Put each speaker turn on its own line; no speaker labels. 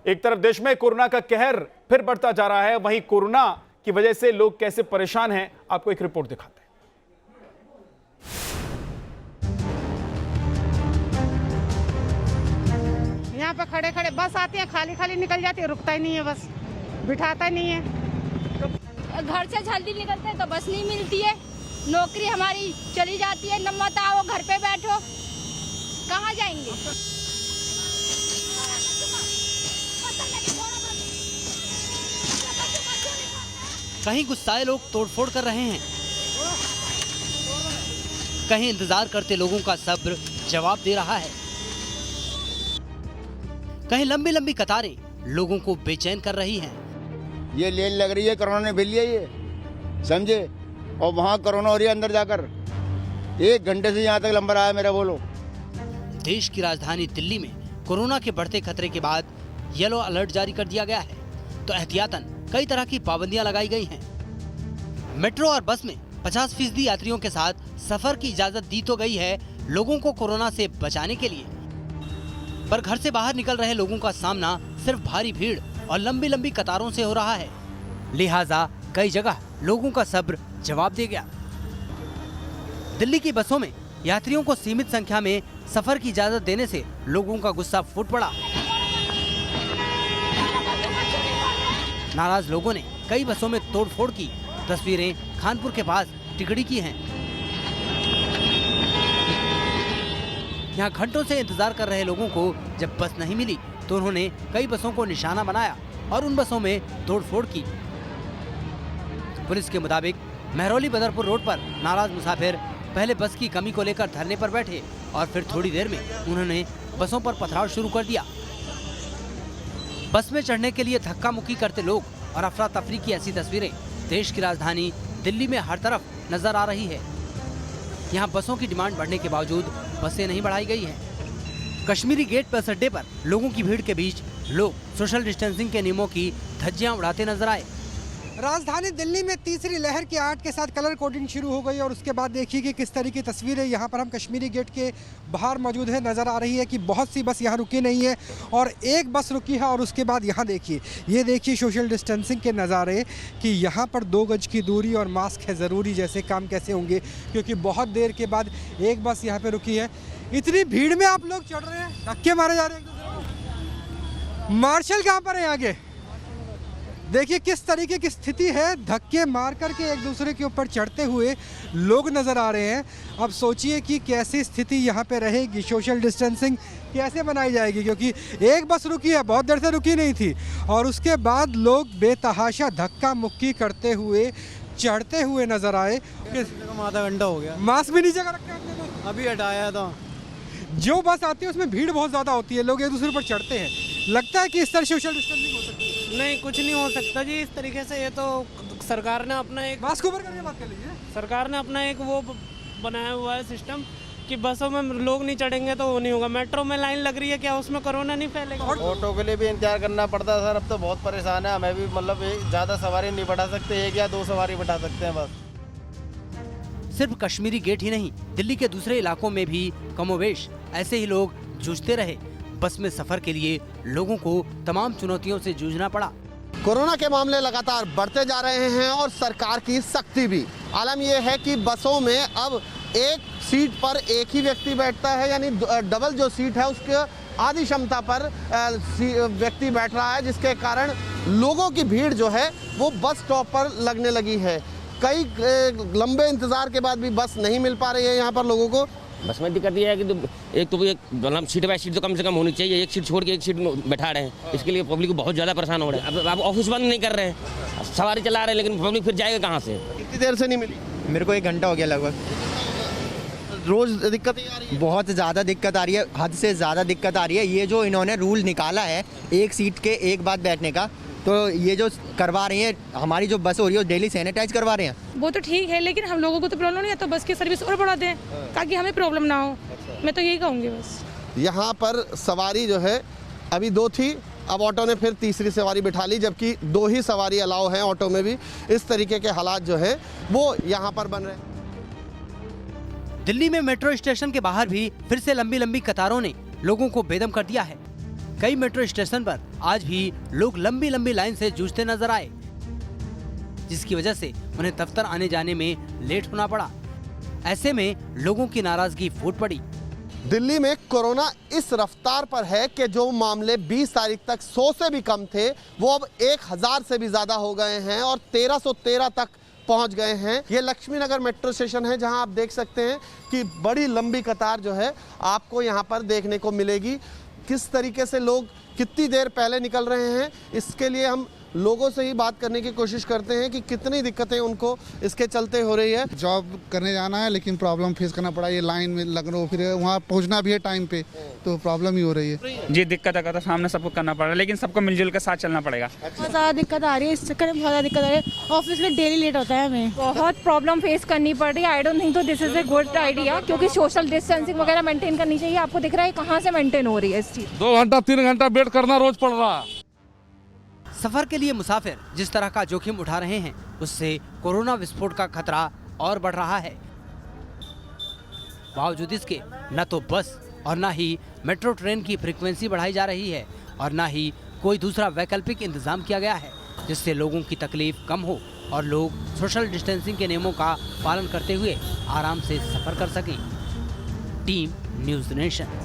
एक तरफ देश में कोरोना का कहर फिर बढ़ता जा रहा है, वहीं कोरोना की वजह से लोग कैसे परेशान हैं, आपको एक रिपोर्ट दिखाते हैं।
यहाँ पे खड़े खड़े बस आती है, खाली खाली निकल जाती है, रुकता ही नहीं है, बस बिठाता ही नहीं है।
घर से जल्दी निकलते हैं तो बस नहीं मिलती है, नौकरी हमारी चली जाती है, न मत आओ घर पे बैठो, कहाँ जाएंगे।
कहीं गुस्साए लोग तोड़फोड़ कर रहे हैं, कहीं इंतजार करते लोगों का सब्र जवाब दे रहा है, कहीं लंबी लंबी कतारें लोगों को बेचैन कर रही हैं।
ये लेन लग रही है, कोरोना ने बिल लिया ये, समझे। और वहाँ कोरोना हो रही है अंदर जाकर, 1 घंटे से यहाँ तक नंबर आया मेरा, बोलो।
देश की राजधानी दिल्ली में कोरोना के बढ़ते खतरे के बाद येलो अलर्ट जारी कर दिया गया है, तो एहतियातन कई तरह की पाबंदियां लगाई गई हैं। मेट्रो और बस में 50% यात्रियों के साथ सफर की इजाजत दी तो गई है लोगों को कोरोना से बचाने के लिए, पर घर से बाहर निकल रहे लोगों का सामना सिर्फ भारी भीड़ और लंबी लंबी कतारों से हो रहा है। लिहाजा कई जगह लोगों का सब्र जवाब दे गया। दिल्ली की बसों में यात्रियों को सीमित संख्या में सफर की इजाजत देने से लोगों का गुस्सा फूट पड़ा। नाराज लोगों ने कई बसों में तोड़फोड़ की तस्वीरें खानपुर के पास टिकड़ी की हैं। यहाँ घंटों से इंतजार कर रहे लोगों को जब बस नहीं मिली तो उन्होंने कई बसों को निशाना बनाया और उन बसों में तोड़फोड़ की। पुलिस के मुताबिक महरौली बदरपुर रोड पर नाराज मुसाफिर पहले बस की कमी को लेकर धरने पर बैठे और फिर थोड़ी देर में उन्होंने बसों पर पथराव शुरू कर दिया। बस में चढ़ने के लिए धक्का मुक्की करते लोग और अफरा तफरी की ऐसी तस्वीरें देश की राजधानी दिल्ली में हर तरफ नजर आ रही है। यहाँ बसों की डिमांड बढ़ने के बावजूद बसें नहीं बढ़ाई गई हैं। कश्मीरी गेट बस अड्डे पर लोगों की भीड़ के बीच लोग सोशल डिस्टेंसिंग के नियमों की धज्जियां उड़ाते नजर आए।
राजधानी दिल्ली में तीसरी लहर की आहट के साथ कलर कोडिंग शुरू हो गई और उसके बाद देखिए कि किस तरह की तस्वीरें यहाँ पर हम कश्मीरी गेट के बाहर मौजूद है नज़र आ रही है कि बहुत सी बस यहाँ रुकी नहीं है और एक बस रुकी है। और उसके बाद यहाँ देखिए, ये देखिए सोशल डिस्टेंसिंग के नज़ारे कि यहाँ पर 2 गज की दूरी और मास्क है ज़रूरी, जैसे काम कैसे होंगे, क्योंकि बहुत देर के बाद एक बस यहाँ पर रुकी है। इतनी भीड़ में आप लोग चढ़ रहे हैं, धक्के मारे जा रहे हैं एक दूसरे को। मार्शल कहाँ पर है आगे? देखिए किस तरीके की स्थिति है, धक्के मार करके एक दूसरे के ऊपर चढ़ते हुए लोग नज़र आ रहे हैं। अब सोचिए कि कैसी स्थिति यहाँ पे रहेगी, सोशल डिस्टेंसिंग कैसे बनाई जाएगी, क्योंकि एक बस रुकी है, बहुत देर से रुकी नहीं थी और उसके बाद लोग बेतहाशा धक्का मुक्की करते हुए चढ़ते हुए नज़र आए।
आधा घंटा हो गया,
मास्क भी नीचे कर रखा है आपने तो?
अभी हटाया था।
जो बस आती है उसमें भीड़ बहुत ज़्यादा होती है, लोग एक दूसरे पर चढ़ते हैं। लगता है कि इस तरह सोशल डिस्टेंसिंग हो सकती है?
नहीं, कुछ नहीं हो सकता जी इस तरीके से। ये तो सरकार ने अपना एक
मास्क ऊपर करके बात कर लीजिए।
सरकार ने अपना एक वो बनाया हुआ है सिस्टम कि बसों में लोग नहीं चढ़ेंगे तो वो नहीं होगा। मेट्रो में लाइन लग रही है, क्या उसमें कोरोना नहीं फैलेगा?
ऑटो के लिए भी इंतजार करना पड़ता है सर, अब तो बहुत परेशान है हमें भी। मतलब ज़्यादा सवारी नहीं बैठा सकते, 1 या 2 सवारी बैठा सकते हैं बस।
सिर्फ कश्मीरी गेट ही नहीं, दिल्ली के दूसरे इलाकों में भी कमोवेश ऐसे ही लोग जूझते रहे। बस में सफर के लिए लोगों को तमाम चुनौतियों से जूझना पड़ा।
कोरोना के मामले लगातार बढ़ते जा रहे हैं और सरकार की सख्ती भी। आलम यह है कि बसों में अब एक सीट पर एक ही व्यक्ति बैठता है, यानी डबल जो सीट है उसके आधी क्षमता पर व्यक्ति बैठ रहा है, जिसके कारण लोगों की भीड़ जो है वो बस स्टॉप पर लगने लगी है। कई लंबे इंतजार के बाद भी बस नहीं मिल पा रही है यहाँ पर लोगों को।
बस में दिक्कत ये है कि एक तो मतलब सीट बाय सीट तो कम से कम होनी चाहिए, एक सीट छोड़ के एक सीट में बैठा रहे हैं, इसके लिए पब्लिक को बहुत ज़्यादा परेशान हो रहा है। अब ऑफिस बंद नहीं कर रहे हैं, सवारी चला रहे हैं, लेकिन पब्लिक फिर जाएगा कहाँ से?
कितनी देर से नहीं मिली?
मेरे को 1 घंटा हो गया लगभग।
रोज़ दिक्कत आ रही है?
बहुत ज़्यादा दिक्कत आ रही है, हद से ज़्यादा दिक्कत आ रही है। ये जो इन्होंने रूल निकाला है एक सीट के एक बाद बैठने का, तो ये जो करवा रही है, हमारी जो बस हो रही है डेली सैनिटाइज करवा रहे हैं।
वो तो ठीक है, लेकिन हम लोगों को तो प्रॉब्लम नहीं है, तो बस की सर्विस और बढ़ा दें ताकि हमें प्रॉब्लम ना हो। मैं तो यही कहूँगी बस।
यहाँ पर सवारी जो है अभी 2 थी, अब ऑटो ने फिर तीसरी सवारी बिठा ली, जबकि 2 ही सवारी अलाउ हैं ऑटो में भी। इस तरीके के हालात जो है वो यहाँ पर बन रहे हैं।
दिल्ली में मेट्रो स्टेशन के बाहर भी फिर से लंबी लंबी कतारों ने लोगों को बेदम कर दिया है। कई मेट्रो स्टेशन पर आज भी लोग लंबी लंबी लाइन से जूझते नजर आए, जिसकी वजह से उन्हें दफ्तर आने जाने में लेट होना पड़ा। ऐसे में लोगों की नाराजगी फूट पड़ी।
दिल्ली में कोरोना इस रफ्तार पर है कि जो मामले 20 तारीख तक 100 से भी कम थे वो अब 1000 से भी ज़्यादा हो गए हैं और 1313 तक पहुंच गए हैं। ये लक्ष्मी नगर मेट्रो स्टेशन है जहां आप देख सकते हैं कि बड़ी लंबी कतार जो है आपको यहां पर देखने को मिलेगी। किस तरीके से लोग कितनी देर पहले निकल रहे हैं, इसके लिए हम लोगों से ही बात करने की कोशिश करते हैं कि कितनी दिक्कतें उनको इसके चलते हो रही है।
जॉब करने जाना है लेकिन प्रॉब्लम फेस करना पड़ा, ये लाइन में लग रहा हो, फिर वहाँ पहुँचना भी है टाइम पे, तो प्रॉब्लम ही हो रही है
जी। दिक्कत आकर सामने सबको करना पड़ रहा है, लेकिन सबको मिलजुल के साथ चलना पड़ेगा।
बहुत ज़्यादा दिक्कत आ रही है, इस चक्कर में बहुत ज़्यादा दिक्कत आ रही है। ऑफिस में डेली लेट होता है हमें,
बहुत प्रॉब्लम फेस करनी पड़ रही है। आई डोंट थिंक तो this is a good idea, क्योंकि सोशल डिस्टेंसिंग वगैरह मेंटेन करनी चाहिए। आपको दिख रहा है कहाँ से मेंटेन हो रही है इस चीज़।
2 घंटा 3 घंटा वेट करना रोज पड़ रहा है।
सफर के लिए मुसाफिर जिस तरह का जोखिम उठा रहे हैं, उससे कोरोना विस्फोट का खतरा और बढ़ रहा है। बावजूद इसके न तो बस और न ही मेट्रो ट्रेन की फ्रीक्वेंसी बढ़ाई जा रही है और न ही कोई दूसरा वैकल्पिक इंतजाम किया गया है जिससे लोगों की तकलीफ कम हो और लोग सोशल डिस्टेंसिंग के नियमों का पालन करते हुए आराम से सफर कर सकें। Team news nation.